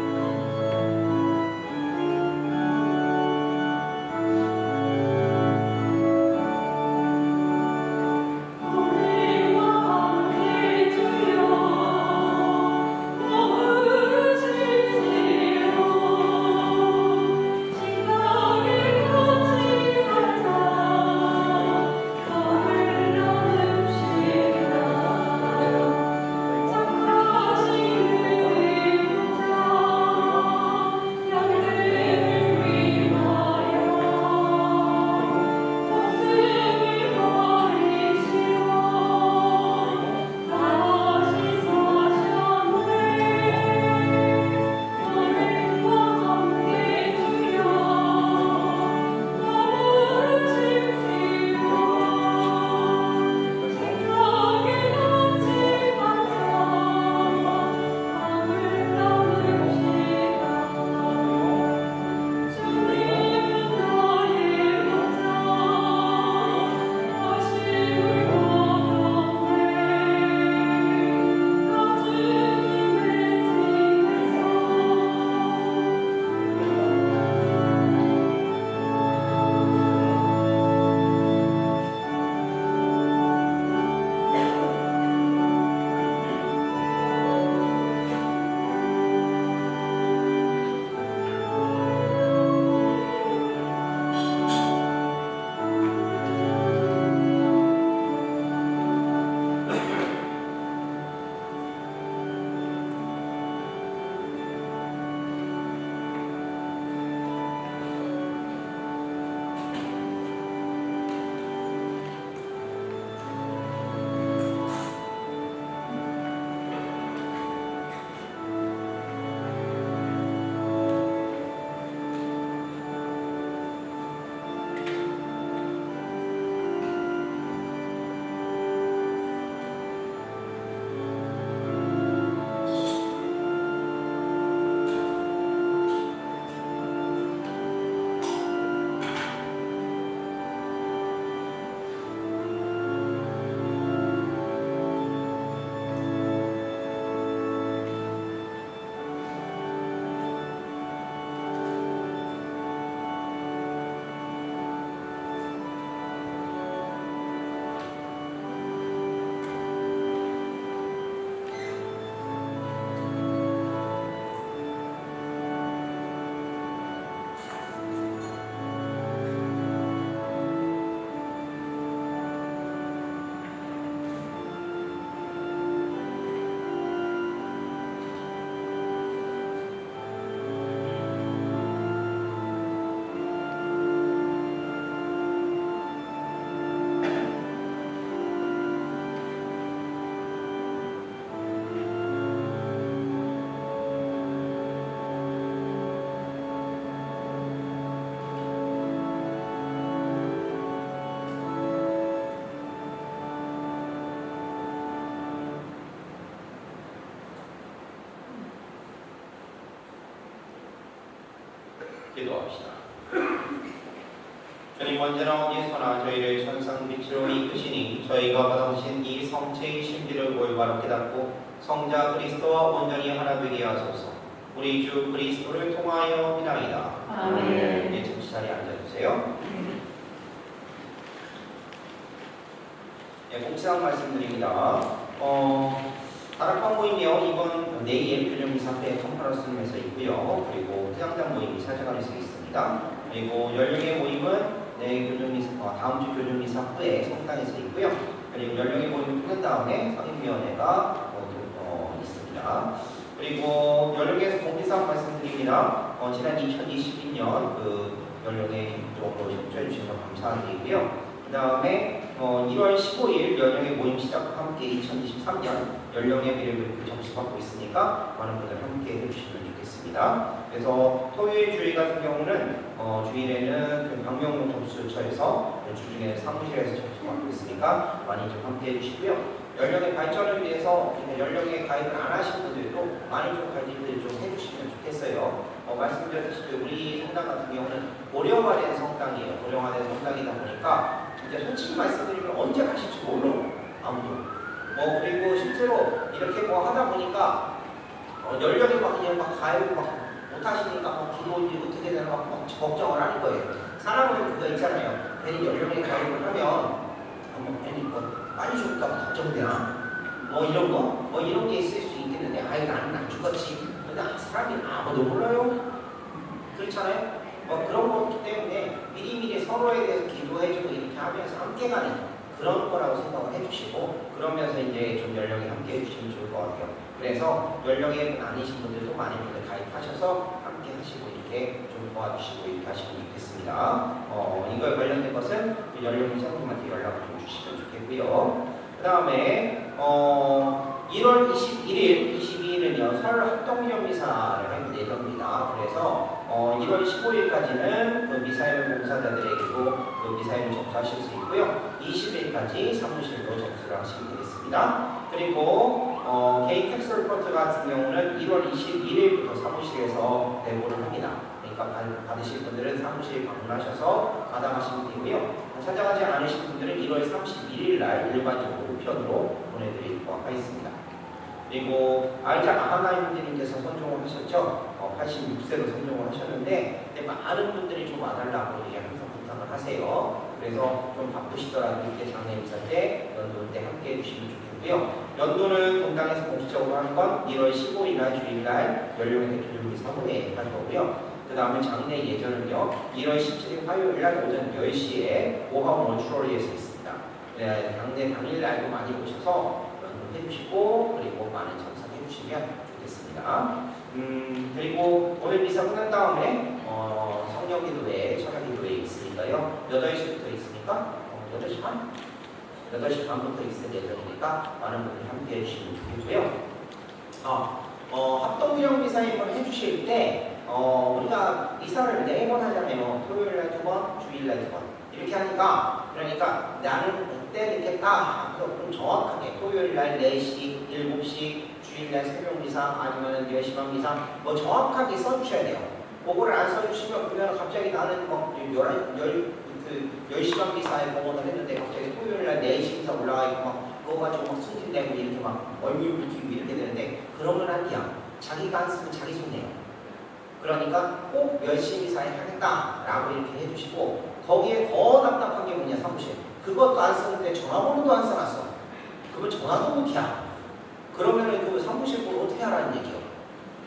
기도합시다. 주님, 언제나 어디서나 저희를 천상빛으로 이끄시니 저희가 받아오신 이 성체의 신비를 올바로 깨닫고 성자 그리스도와 온전히 하나 되게 하소서. 우리 주 그리스도를 통하여 비나이다. 아멘. 네, 잠시 자리에 앉아주세요. 네, 복장 말씀드립니다. 다락방 모임이요. 이번 내일 교정미사회 컨퍼런스룸에서 있고요. 그리고 태양장 모임이 사제관에서 있습니다. 그리고 연령의 모임은 내일 다음 주 교정미사 후에 성당에서 있고요. 그리고 연령의 모임을 끝난 다음에 상임위원회가 있습니다. 그리고 연령에서 공지사항 말씀드립니다. 지난 2022년 그 연령의 쪽으로 협조해 주셔서 감사드리고요. 그 다음에 1월 15일 연령의 모임 시작과 함께 2023년 연령의 미래교육 접수받고 있으니까 많은 분들 함께 해주시면 좋겠습니다. 그래서 토요일 주일 같은 경우는 주일에는 그 방명록 접수처에서 주중에 사무실에서 접수받고 있으니까 많이 좀 함께 해주시고요. 연령의 발전을 위해서 연령의 가입을 안 하신 분들도 많이 좀 관리를 좀 해주시면 좋겠어요. 말씀드렸듯이 우리 성당 같은 경우는 고령화된 성당이에요. 고령화된 성당이다 보니까 이제 솔직히 말씀드리면 언제 가실지 몰라 아무도. 그리고 실제로 이렇게 하다 보니까 연령이 막 그냥 막 가입을 막 못하시니까 막 기도인지 어떻게 되나 막 걱정을 하는 거예요. 사람은 그거 있잖아요. 괜히 연령에 가입을 하면 괜히 많이 죽을까 봐 걱정되나? 이런 거? 이런 게 있을 수 있겠는데, 나는 안 죽었지. 근데 사람이 아무도 몰라요. 그렇잖아요? 그런 거기 때문에 미리미리 서로에 대해서 기도해주고 이렇게 하면서 함께 가는 그런 거라고 생각을 해주시고, 그러면서 이제 좀 연령에 함께 해주시면 좋을 것 같아요. 그래서 연령에 아니신 분들도 많은 분들 가입하셔서 함께 하시고 이렇게 좀 도와주시고 이렇게 하시면 좋겠습니다. 이거에 관련된 것은 연령 선생님한테 연락을 좀 주시면 좋겠고요. 그 다음에 1월 21일, 22일은요 설 합동기념 미사를 할 예정입니다. 그래서 1월 15일까지는 그 미사일 봉사자들에게도 그 미사일을 접수하실 수 있고요. 20일까지 사무실로 접수를 하시면 되겠습니다. 그리고 개인 텍스 리포트 같은 경우는 1월 21일부터 사무실에서 배부를 합니다. 그러니까 받으실 분들은 사무실 방문하셔서 받아가시면 되고요. 찾아가지 않으신 분들은 1월 31일 날 일반적으로 우편으로 보내드리도록 하겠습니다. 그리고 알자 아하나임님께서 선종을 하셨죠. 86세로 선종을 하셨는데 많은 분들이 좀 와달라고 항상 부탁을 하세요. 그래서 좀 바쁘시더라도 이렇게 장례미사 때 연도 때 함께 해주시면 좋겠고요. 연도는 본당에서 공식적으로 하는 건 1월 15일 날 주일날 연령의 교육미사 후에 할 거고요. 그 다음에 장례 예전은요 1월 17일 화요일날 오전 10시에 오하우 모추어리에서 있습니다. 장례 당일날도 많이 오셔서 해주시고 그리고 많은 참석해 주시면 좋겠습니다. 그리고 오늘 미사 끝난 다음에 성령기도회, 철학기도회 있으니까요 8시부터 있으니까 8시 반? 8시 반부터 있을 예정이니까 많은 분들 함께 해주시면 좋겠고요. 합동기념 미사 이번 해주실 때 우리가 미사를 4번 하잖아요. 토요일날 2번, 주일날 2번 이렇게 하니까 그러니까 나는 그때 이렇게 딱 좀 정확하게 토요일날 4시, 7시, 주일날 새벽미사 아니면 10시 반 미사 정확하게 써주셔야 돼요. 그거를 안 써주시면 그러면 갑자기 나는 10시 반 미사에 공헌을 했는데 갑자기 토요일날 4시 미사 올라가 있고 그거 가지고 승진되고 이렇게 얼굴 붉히고 이렇게 되는데 그러면 안 돼요. 자기가 안 쓰면 자기 손해요. 그러니까 꼭 열심히 사용하겠다라고 이렇게 해주시고 거기에 더 답답한 게 뭐냐 사무실 그것도 안 쓰는데 전화번호도 안 써놨어. 그러면 전화도 못이야. 그러면은 그 사무실 뭘 어떻게 하라는 얘기요.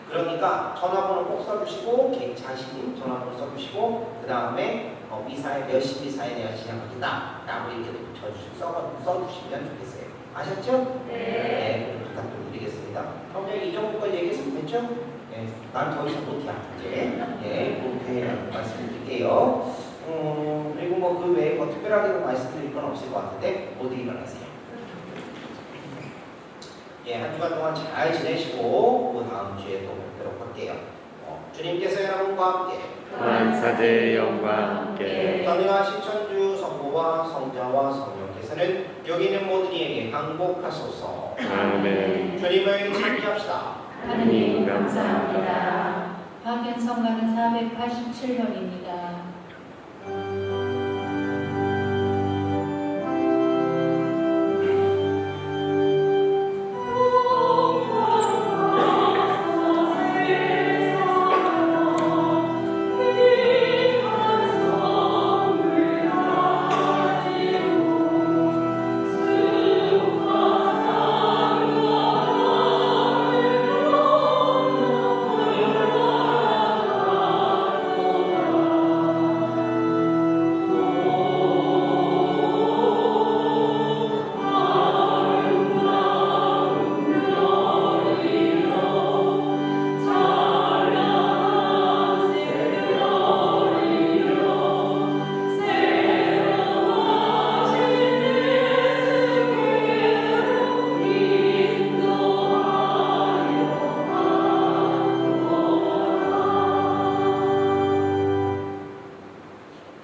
그러니까 전화번호 꼭 써주시고 자신이 전화번호 써주시고 그 다음에 미사에 몇 시 미사에 내가 진행하겠다라고 이렇게 써주시면 좋겠어요. 아셨죠? 네. 부탁 좀 드리겠습니다. 그럼 이 정도까지 얘기했으면 됐죠? 네, 난 더 이상 못해 이제 그렇게 말씀드릴게요. 그리고 그 외에 특별하게 말씀드릴 건 없을 것 같은데 모두 일어나세요. 한 주간 동안 잘 지내시고 그 다음 주에 또 뵙도록 할게요. 주님께서 여러분과 함께 만사제 영과 함께 전능하신 천주 성부와 성자와 성령께서는 여기 있는 모든 이에게 항복하소서. 아멘. 주님을 찬미합시다. 하느님 감사합니다. 파견성가는 487번입니다.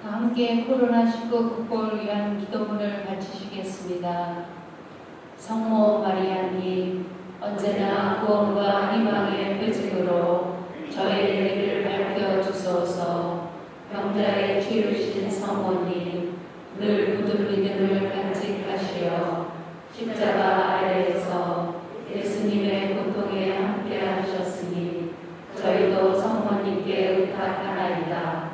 함께 코로나19 극복을 위한 기도문을 바치시겠습니다. 성모 마리아님, 언제나 구원과 희망의 표징으로 저희를 밝혀주소서. 병자의 치유신 성모님, 늘 굳은 믿음을 간직하시어 십자가 아래에서 예수님의 고통에 함께 하셨으니 저희도 성모님께 의탁하나이다.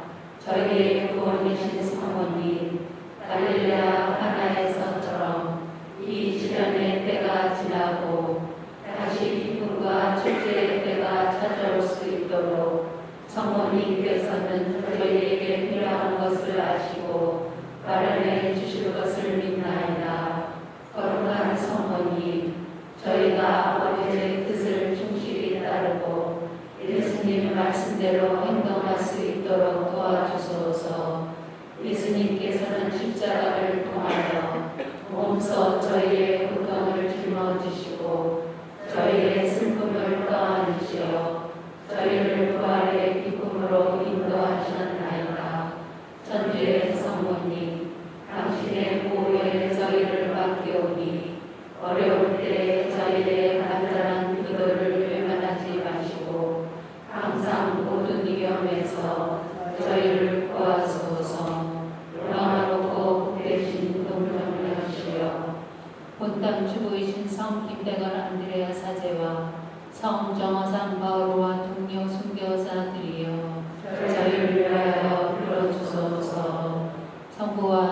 저희의 구원이신 성모님, 갈릴레아 가나에서처럼 이 시련의 때가 지나고 다시 기쁨과 축제의 때가 찾아올 수 있도록 성모님께서는 저희에게 필요한 것을 아시고 마련해 주실 것을 믿나이다. 거룩한 성모님, 저희가 아버지의 뜻을 충실히 따르고 예수님 말씀대로 행동할 수 있도록 도와주소서. 예수님께서는 십자가를 통하여 몸소 저희의 고통을 짊어지시고 저희의 슬픔을 떠안으시어 저희를 부활의 기쁨으로 인도하셨나이다. 천주의 성모님, 당신의 보호에 저희를 맡기오니 어려울 때 저희의 간절한 기도를 외면하지 마시고 항상 모든 위험에서 저희를 구하소서. 영화롭고 복되신 동정녀시여, 본땅 주부이신 성 김대건 안드레아 사제와 성 정화상 바오로와 동료 순교자들이여, 저희를 위하여 불러주소서. 성부와